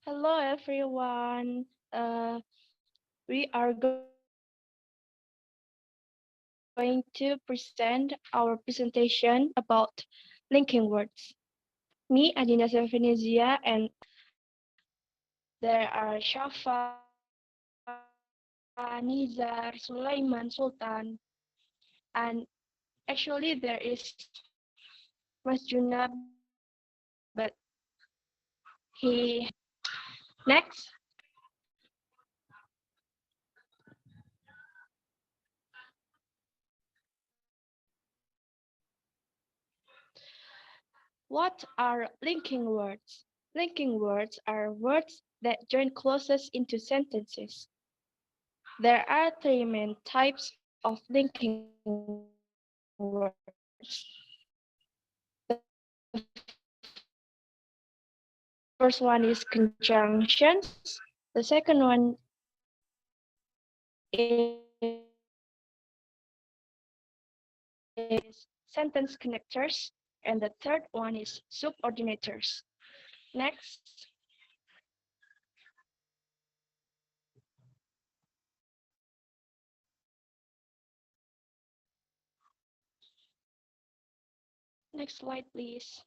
Hello everyone. We are going to present our presentation about linking words. Me, Adina Stefanizia, and there are Shafa, Nizar, Sulaiman, Sultan, and actually there is Mas Junab, but he next. What are linking words? Linking words are words that join clauses into sentences. There are three main types of linking words. The first one is conjunctions. The second one is sentence connectors. And the third one is subordinators. Next, next slide, please.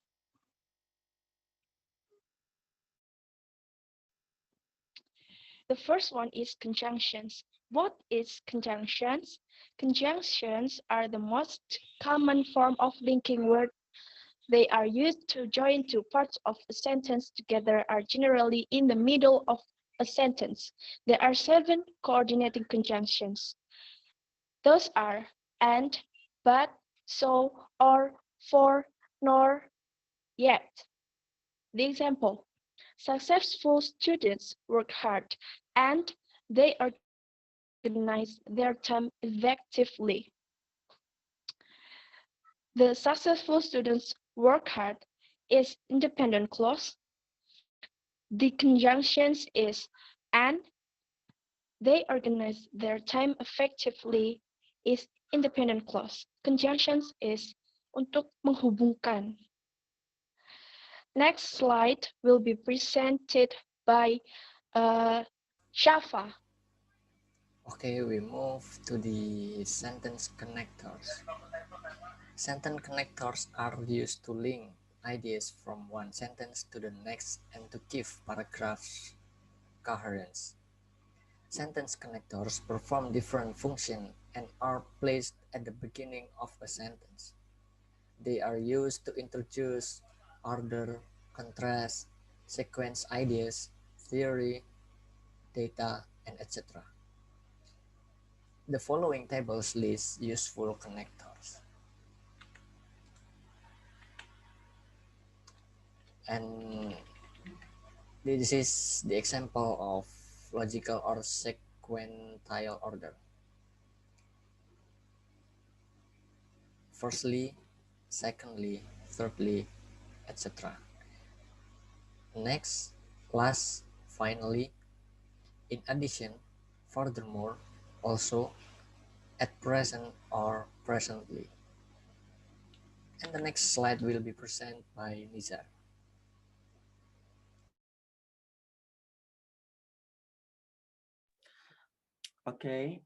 The first one is conjunctions. What is conjunctions? Conjunctions are the most common form of linking word. They are used to join two parts of a sentence together are generally in the middle of a sentence. There are seven coordinating conjunctions. Those are and, but, so, or, for, nor, yet. The example: successful students work hard and they organize their time effectively. The successful students work hard is independent clause. The conjunctions is and they organize their time effectively is independent clause. Conjunctions is untuk menghubungkan. Next slide will be presented by Shafa. Okay, we move to the sentence connectors. Sentence connectors are used to link ideas from one sentence to the next and to give paragraphs coherence. Sentence connectors perform different functions and are placed at the beginning of a sentence. They are used to introduce order, contrast, sequence ideas, theory, data, and etc. The following tables list useful connectors. And this is the example of logical or sequential order. Firstly, secondly, thirdly, etc. Next, last, finally, in addition, furthermore, also, at present or presently. And the next slide will be presented by Nizar. Okay,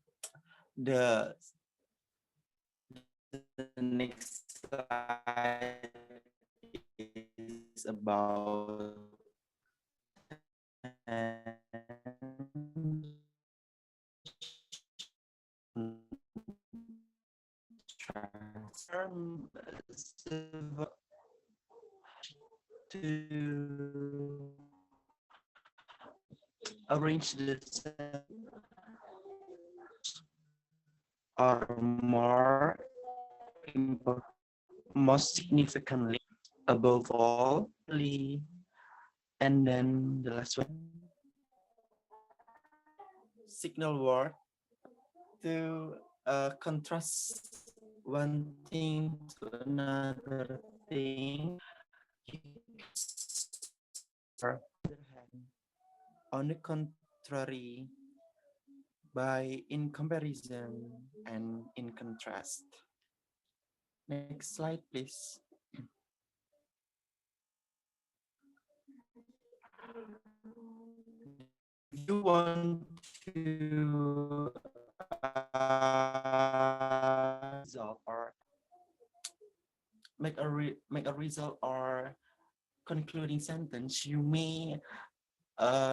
the next slide is about to arrange the or more most significantly above all, and then the last one, signal word to contrast one thing to another thing. On the contrary, by in comparison and in contrast. Next slide, please. you want to result or make a result or concluding sentence, you may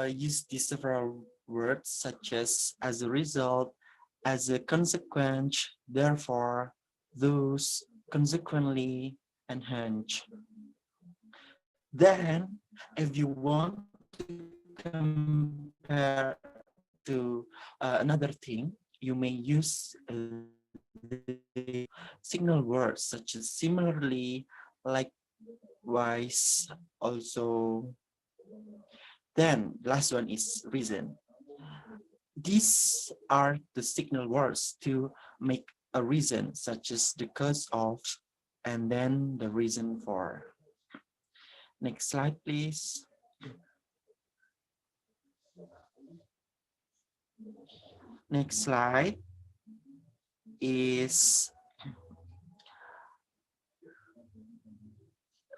use these several words such as a result, as a consequence, therefore, thus, consequently, and hence. Then, if you want to compare to another thing, you may use the signal words such as similarly, likewise, also. Then last one is reason. These are the signal words to make a reason, such as the cause of, and then the reason for. Next slide, please. Next slide is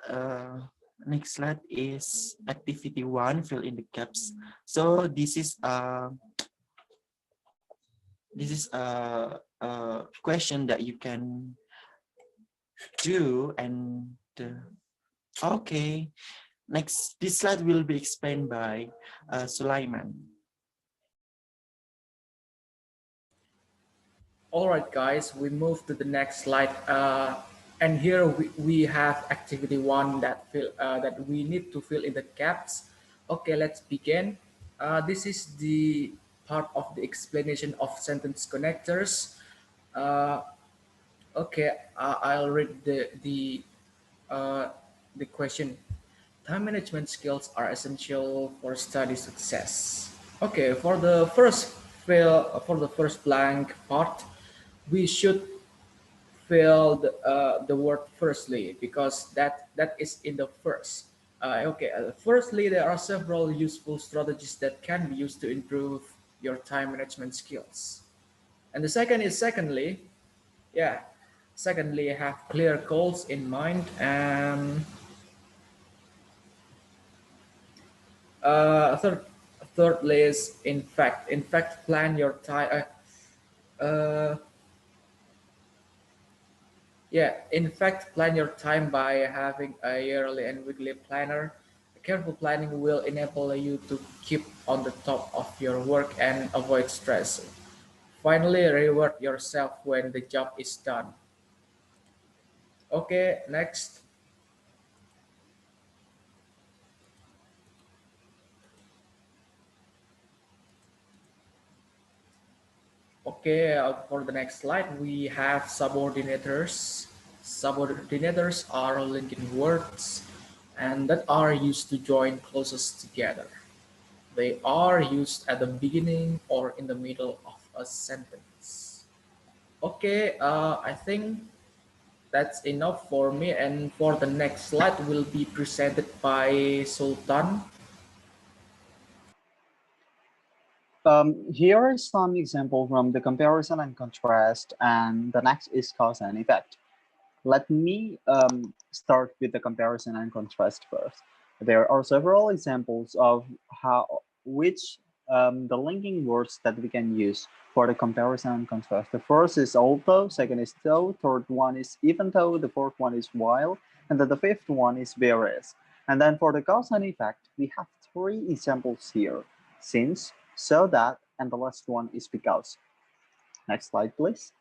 uh, next slide is activity 1, fill in the gaps. So this is a question that you can do and okay. Next, this slide will be explained by Sulaiman. All right, guys, we move to the next slide. And here we have activity one that we need to fill in the gaps. Okay, let's begin. This is the part of the explanation of sentence connectors. Uh, okay, I'll read uh, the question. Time management skills are essential for study success. Okay, for the first blank part, we should fill the word firstly because that is in the first. Firstly, there are several useful strategies that can be used to improve your time management skills. And the second is secondly, yeah, secondly, have clear goals in mind. And third, thirdly is in fact, plan your time. In fact, plan your time by having a yearly and weekly planner. Careful planning will enable you to keep on the top of your work and avoid stress. Finally, reward yourself when the job is done. Okay, next. Okay, for the next slide, we have subordinators. Subordinators are linking words and that are used to join clauses together. They are used at the beginning or in the middle of a sentence. Okay, I think that's enough for me. And for the next slide will be presented by Sultan. Here is some example from the comparison and contrast, and the next is cause and effect. Let me start with the comparison and contrast first. There are several examples of the linking words that we can use for the comparison and contrast. The first is although, second is though, third one is even though, the fourth one is while, and then the fifth one is whereas. And then for the cause and effect, we have three examples here: since, so that, and the last one is because. Next slide, please.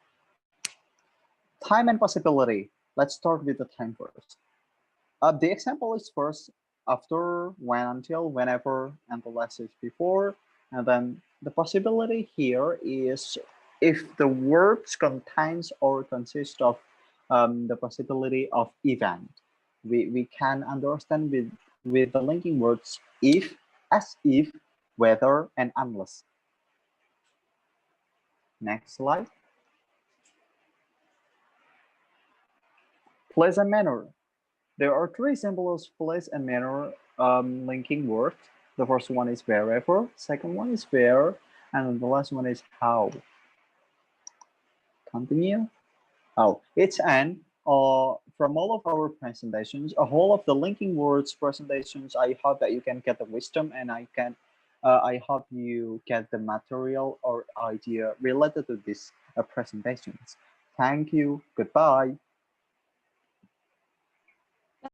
Time and possibility. Let's start with the time first. The example is first, after, when, until, whenever, and the last is before. And then the possibility here is if the words contains or consist of the possibility of event. We can understand with the linking words if, as if, whether, and unless. Next slide. Place and manner. There are three examples of place and manner linking words. The first one is wherever, second one is where, and the last one is how. Continue. Oh, it's an from all of our presentations, a whole of the linking words presentations. I hope that you can get the wisdom, and I can I hope you get the material or idea related to these presentations. Thank you. Goodbye.